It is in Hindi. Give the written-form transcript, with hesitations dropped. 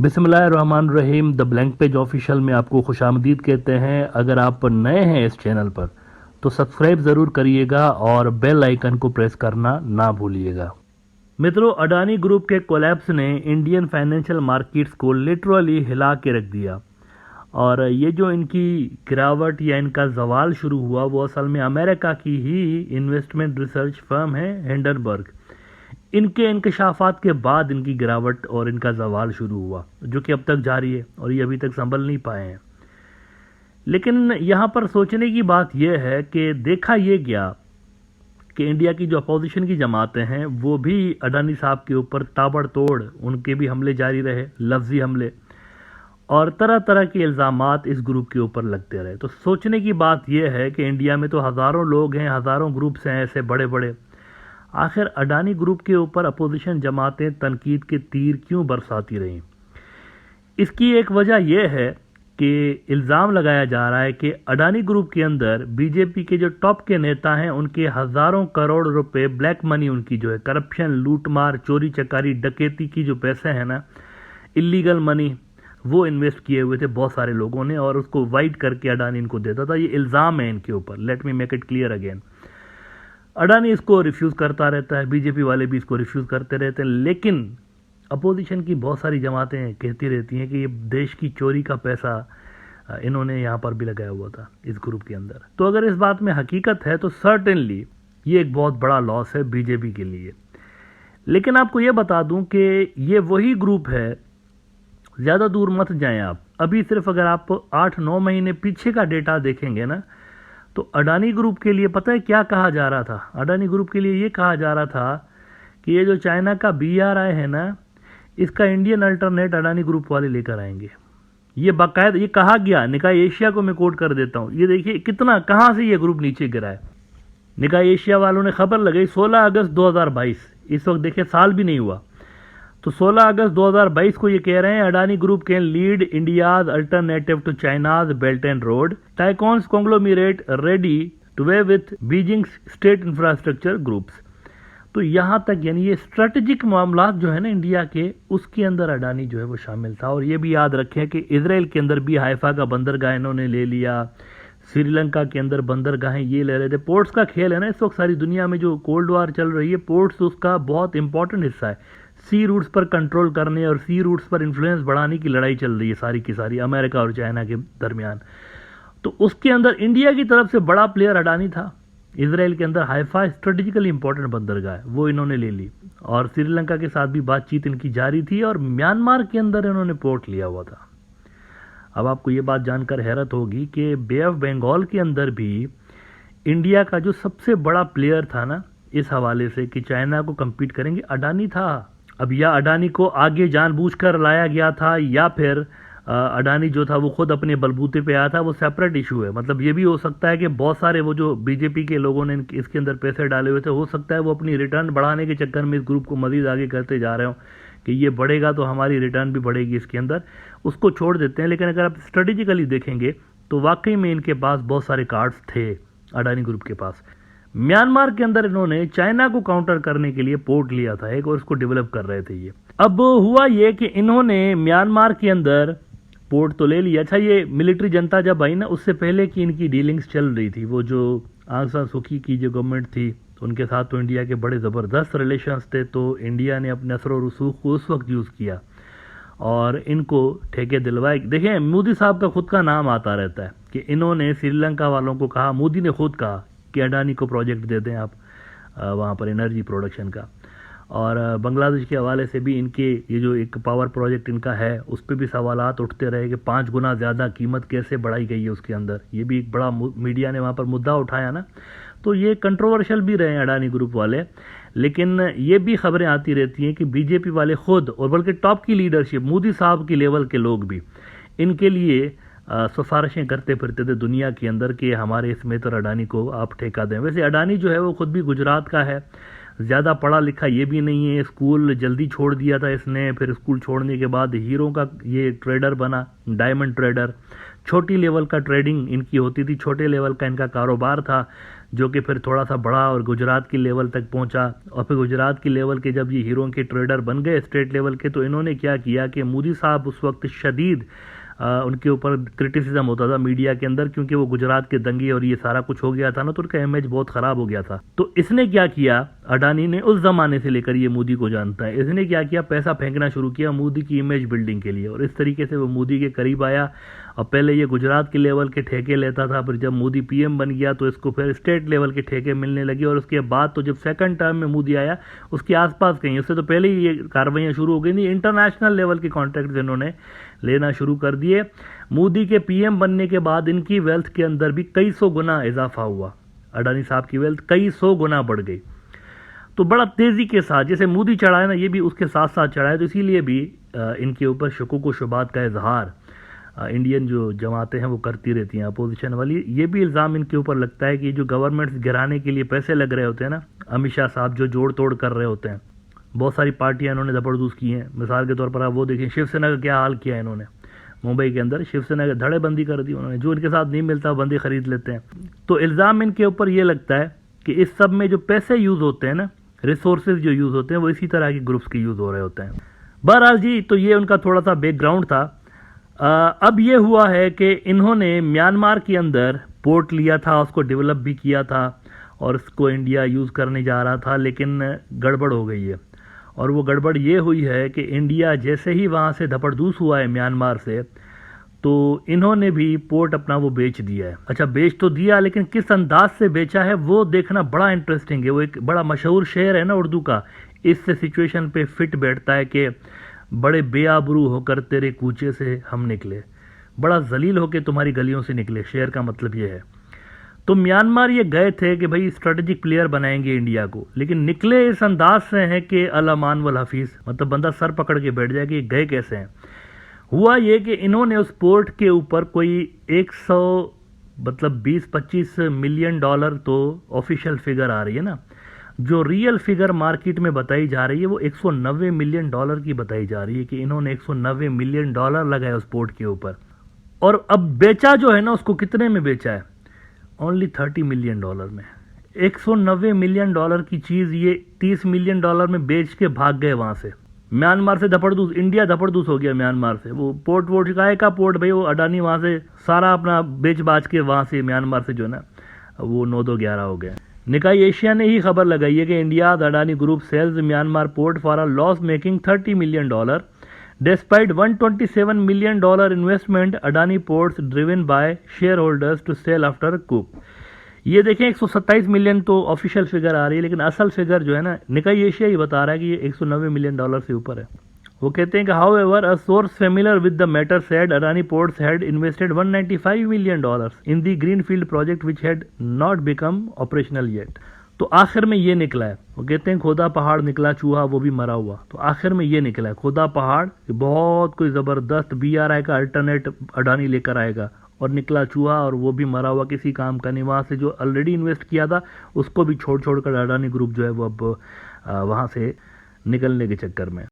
बिस्मिल्लाहिर्रहमानिर्रहीम। द ब्लैंक पेज ऑफिशियल में आपको खुशामदीद कहते हैं। अगर आप नए हैं इस चैनल पर तो सब्सक्राइब ज़रूर करिएगा और बेल आइकन को प्रेस करना ना भूलिएगा। मित्रों, अडानी ग्रुप के कोलैप्स ने इंडियन फाइनेंशियल मार्केट्स को लिटरली हिला के रख दिया और ये जो इनकी गिरावट या इनका जवाल शुरू हुआ वो असल में अमेरिका की ही इन्वेस्टमेंट रिसर्च फर्म है हिंडनबर्ग। इनके इंकशाफात के बाद इनकी गिरावट और इनका जवाल शुरू हुआ, जो कि अब तक जारी है और ये अभी तक संभल नहीं पाए हैं। लेकिन यहाँ पर सोचने की बात यह है कि देखा ये गया कि इंडिया की जो अपोजिशन की जमातें हैं वो भी अडानी साहब के ऊपर ताबड़तोड़ उनके भी हमले जारी रहे, लफ्जी हमले और तरह तरह के इल्ज़ामात इस ग्रुप के ऊपर लगते रहे। तो सोचने की बात यह है कि इंडिया में तो हज़ारों लोग हैं, हज़ारों ग्रुप्स हैं ऐसे बड़े बड़े, आखिर अडानी ग्रुप के ऊपर अपोजिशन जमातें तनकीद के तीर क्यों बरसाती रहीं? इसकी एक वजह यह है कि इल्ज़ाम लगाया जा रहा है कि अडानी ग्रुप के अंदर बीजेपी के जो टॉप के नेता हैं उनके हज़ारों करोड़ रुपए ब्लैक मनी, उनकी जो है करप्शन, लूटमार, चोरी चकारी, डकैती की जो पैसे हैं ना, इलीगल मनी, वो इन्वेस्ट किए हुए थे बहुत सारे लोगों ने और उसको वाइट करके अडानी इनको देता था। ये इल्ज़ाम है इनके ऊपर। Let me make it clear again. Adani इसको रिफ्यूज़ करता रहता है, बीजेपी वाले भी इसको रिफ्यूज़ करते रहते हैं, लेकिन अपोजिशन की बहुत सारी जमातें कहती रहती हैं कि ये देश की चोरी का पैसा इन्होंने यहाँ पर भी लगाया हुआ था इस ग्रुप के अंदर। तो अगर इस बात में हकीकत है तो सर्टेनली ये एक बहुत बड़ा लॉस है बीजेपी के लिए। लेकिन आपको ये बता दूं कि ये वही ग्रुप है, ज़्यादा दूर मत जाएं आप, अभी सिर्फ अगर आप 8-9 महीने पीछे का डेटा देखेंगे ना तो अडानी ग्रुप के लिए पता है क्या कहा जा रहा था? अडानी ग्रुप के लिए ये कहा जा रहा था कि ये जो चाइना का BRI है ना, इसका इंडियन अल्टरनेट अडानी ग्रुप वाले लेकर आएंगे। ये बाकायदा ये कहा गया। निकाय एशिया को मैं कोट कर देता हूँ, ये देखिए कितना कहाँ से ये ग्रुप नीचे गिरा है। निकाय एशिया वालों ने खबर लगाई 16 अगस्त 2022, इस वक्त देखिए साल भी नहीं हुआ, तो 16 अगस्त 2022 को ये कह रहे हैं Adani group can lead India's alternative to China's Belt and Road tycoon's conglomerate ready to vie with Beijing state infrastructure groups. तो यहां तक यानी ये स्ट्रेटेजिक मामला जो है ना इंडिया के, उसके अंदर अडानी जो है वो शामिल था। और ये भी याद रखें कि इसराइल के अंदर भी हाइफा का बंदरगाह इन्होंने ले लिया, श्रीलंका के अंदर बंदरगाहें ये ले रहे थे। पोर्ट्स का खेल है ना इस वक्त सारी दुनिया में, जो कोल्ड वार चल रही है, पोर्ट्स उसका बहुत इंपॉर्टेंट हिस्सा है। सी रूट्स पर कंट्रोल करने और सी रूट्स पर इन्फ्लुएंस बढ़ाने की लड़ाई चल रही है सारी की सारी अमेरिका और चाइना के दरमियान। तो उसके अंदर इंडिया की तरफ से बड़ा प्लेयर अडानी था। इसराइल के अंदर हाइफा स्ट्रेटेजिकली इंपॉर्टेंट बंदरगाह है, वो इन्होंने ले ली और श्रीलंका के साथ भी बातचीत इनकी जारी थी और म्यांमार के अंदर इन्होंने पोर्ट लिया हुआ था। अब आपको ये बात जानकर हैरत होगी कि बे ऑफ बंगाल के अंदर भी इंडिया का जो सबसे बड़ा प्लेयर था ना इस हवाले से कि चाइना को compete करेंगे, अडानी था। अब या अडानी को आगे जानबूझकर लाया गया था या फिर अडानी जो था वो खुद अपने बलबूते पे आया था, वो सेपरेट इशू है। मतलब ये भी हो सकता है कि बहुत सारे वो जो बीजेपी के लोगों ने इसके अंदर पैसे डाले हुए थे, हो सकता है वो अपनी रिटर्न बढ़ाने के चक्कर में इस ग्रुप को मजीद आगे करते जा रहे हो कि ये बढ़ेगा तो हमारी रिटर्न भी बढ़ेगी इसके अंदर, उसको छोड़ देते हैं। लेकिन अगर आप स्ट्रेटेजिकली देखेंगे तो वाकई में इनके पास बहुत सारे कार्ड्स थे अडानी ग्रुप के पास। म्यांमार के अंदर इन्होंने चाइना को काउंटर करने के लिए पोर्ट लिया था एक और उसको डेवलप कर रहे थे ये। अब हुआ ये कि इन्होंने म्यांमार के अंदर पोर्ट तो ले लिया। अच्छा, ये मिलिट्री जनता जब आई ना, उससे पहले की इनकी डीलिंग्स चल रही थी। वो जो आंग सान सूकी की जो गवर्नमेंट थी उनके साथ तो इंडिया के बड़े ज़बरदस्त रिलेशंस थे, तो इंडिया ने अपने असर और रसूख को उस वक्त यूज़ किया और इनको ठेके दिलवाए। देखें, मोदी साहब का खुद का नाम आता रहता है कि इन्होंने श्रीलंका वालों को कहा, मोदी ने खुद कहा कि अडानी को प्रोजेक्ट दे दें आप वहाँ पर एनर्जी प्रोडक्शन का। और बांग्लादेश के हवाले से भी इनके ये जो एक पावर प्रोजेक्ट इनका है उस पर भी सवालात उठते रहे कि 5 गुना ज़्यादा कीमत कैसे बढ़ाई गई है उसके अंदर। ये भी एक बड़ा मीडिया ने वहाँ पर मुद्दा उठाया ना, तो ये कंट्रोवर्शियल भी रहे अडानी ग्रुप वाले। लेकिन ये भी खबरें आती रहती हैं कि बीजेपी वाले खुद और बल्कि टॉप की लीडरशिप, मोदी साहब की लेवल के लोग भी इनके लिए सिफारिशें करते फिरते थे दुनिया के अंदर कि हमारे इसमें तो अडानी को आप ठेका दें। वैसे अडानी जो है वो खुद भी गुजरात का है, ज़्यादा पढ़ा लिखा ये भी नहीं है, स्कूल जल्दी छोड़ दिया था इसने, फिर स्कूल छोड़ने के बाद हीरो का ये ट्रेडर बना, डायमंड ट्रेडर, छोटी लेवल का ट्रेडिंग इनकी होती थी, छोटे लेवल का इनका कारोबार था, जो कि फिर थोड़ा सा बढ़ा और गुजरात की लेवल तक पहुंचा। और फिर गुजरात की लेवल के जब ये हीरो के ट्रेडर बन गए स्टेट लेवल के, तो इन्होंने क्या किया कि मोदी साहब उस वक्त शदीद उनके ऊपर क्रिटिसिज्म होता था मीडिया के अंदर, क्योंकि वो गुजरात के दंगे और ये सारा कुछ हो गया था ना, तो उनका इमेज बहुत ख़राब हो गया था। तो इसने क्या किया, अडानी ने, उस ज़माने से लेकर ये मोदी को जानता है, इसने क्या किया, पैसा फेंकना शुरू किया मोदी की इमेज बिल्डिंग के लिए, और इस तरीके से वो मोदी के करीब आया। और पहले ये गुजरात के लेवल के ठेके लेता था, फिर जब मोदी पीएम बन गया तो इसको फिर स्टेट लेवल के ठेके मिलने लगे, और उसके बाद तो जब सेकंड टर्म में मोदी आया उसके आसपास कहीं, उससे तो पहले ही ये कार्रवाइयाँ शुरू हो गई थी, इंटरनेशनल लेवल के कॉन्ट्रैक्ट इन्होंने लेना शुरू कर दिए। मोदी के पीएम बनने के बाद इनकी वेल्थ के अंदर भी कई सौ गुना इजाफा हुआ, अडानी साहब की वेल्थ कई सौ गुना बढ़ गई। तो बड़ा तेज़ी के साथ जैसे मोदी चढ़ा है ना, ये भी उसके साथ साथ चढ़ा है, तो इसीलिए भी इनके ऊपर शुकूक व शुबात का इजहार इंडियन जो जमातें हैं वो करती रहती हैं, अपोजिशन वाली। ये भी इल्ज़ाम इनके ऊपर लगता है कि जो गवर्नमेंट्स गिराने के लिए पैसे लग रहे होते हैं ना, अमित शाह साहब जो जोड़ तोड़ कर रहे होते हैं, बहुत सारी पार्टियां इन्होंने ज़बरदस्त की हैं। मिसाल के तौर पर आप वो देखें, शिवसेना का क्या हाल किया है इन्होंने मुंबई के अंदर, शिवसेना के धड़ेबंदी कर दी उन्होंने, जो इनके साथ नहीं मिलता बंदी खरीद लेते हैं। तो इल्ज़ाम इनके ऊपर ये लगता है कि इस सब में जो पैसे यूज़ होते हैं ना, रिसोर्सेज जो यूज़ होते हैं, वो इसी तरह के ग्रुप्स के यूज़ हो रहे होते हैं। बहरहाल जी, तो ये उनका थोड़ा सा बैकग्राउंड था। अब ये हुआ है कि इन्होंने म्यांमार के अंदर पोर्ट लिया था, उसको डेवलप भी किया था, और उसको इंडिया यूज़ करने जा रहा था, लेकिन गड़बड़ हो गई है। और वो गड़बड़ ये हुई है कि इंडिया जैसे ही वहाँ से धपड़धूस हुआ है म्यांमार से, तो इन्होंने भी पोर्ट अपना वो बेच दिया है। अच्छा, बेच तो दिया, लेकिन किस अंदाज से बेचा है वो देखना बड़ा इंटरेस्टिंग है। वो एक बड़ा मशहूर शेर है ना उर्दू का, इससे सिचुएशन पे फिट बैठता है कि बड़े बेआबरू होकर तेरे कूचे से हम निकले, बड़ा जलील होकर तुम्हारी गलियों से निकले, शेर का मतलब ये है। तो म्यांमार ये गए थे कि भाई स्ट्रेटेजिक प्लेयर बनाएंगे इंडिया को, लेकिन निकले इस अंदाज से हैं कि अल-अमान वल हफीज़, मतलब बंदा सर पकड़ के बैठ जाए कि गए कैसे हैं। हुआ ये कि इन्होंने उस पोर्ट के ऊपर कोई 100 मतलब 20-25 मिलियन डॉलर, तो ऑफिशियल फिगर आ रही है ना, जो रियल फिगर मार्केट में बताई जा रही है वो 190 मिलियन डॉलर की बताई जा रही है कि इन्होंने 190 मिलियन डॉलर लगाए उस पोर्ट के ऊपर। और अब बेचा जो है ना, उसको कितने में बेचा है, ओनली 30 मिलियन डॉलर में। 190 मिलियन डॉलर की चीज़ ये 30 मिलियन डॉलर में बेच के भाग गए वहाँ से, म्यांमार से धपड़धूस, इंडिया धपड़धूस हो गया म्यांमार से। वो पोर्ट वोट का पोर्ट भाई, वो अडानी वहाँ से सारा अपना बेच बाच के वहाँ से म्यांमार से जो है ना वो 9-2-11 हो गया। निकाय एशिया ने ही खबर लगाई है कि India Adani group sells Myanmar port for a loss making 30 million dollar despite 127 million dollar investment Adani ports driven by shareholders to sell after coup. ये देखें 127 मिलियन तो ऑफिशियल फिगर आ रही है, लेकिन असल फिगर जो है ना निकाय एशिया ही बता रहा है कि ये 190 मिलियन डॉलर से ऊपर है। वो कहते हैं कि how ever a source familiar with the matter said Adani ports had invested 195 million dollars in the greenfield project which had not become operational yet. तो आखिर में ये निकला है, वो कहते हैं खोदा पहाड़ निकला चूहा वो भी मरा हुआ। तो आखिर में ये निकला है खोदा पहाड़, बहुत कोई ज़बरदस्त BRI का अल्टरनेट अडानी लेकर आएगा, और निकला चूहा और वो भी मरा हुआ, किसी काम का नहीं। वहाँ से जो ऑलरेडी इन्वेस्ट किया था उसको भी छोड़ छोड़ कर अडानी ग्रुप जो है वो अब वहाँ से निकलने के चक्कर में।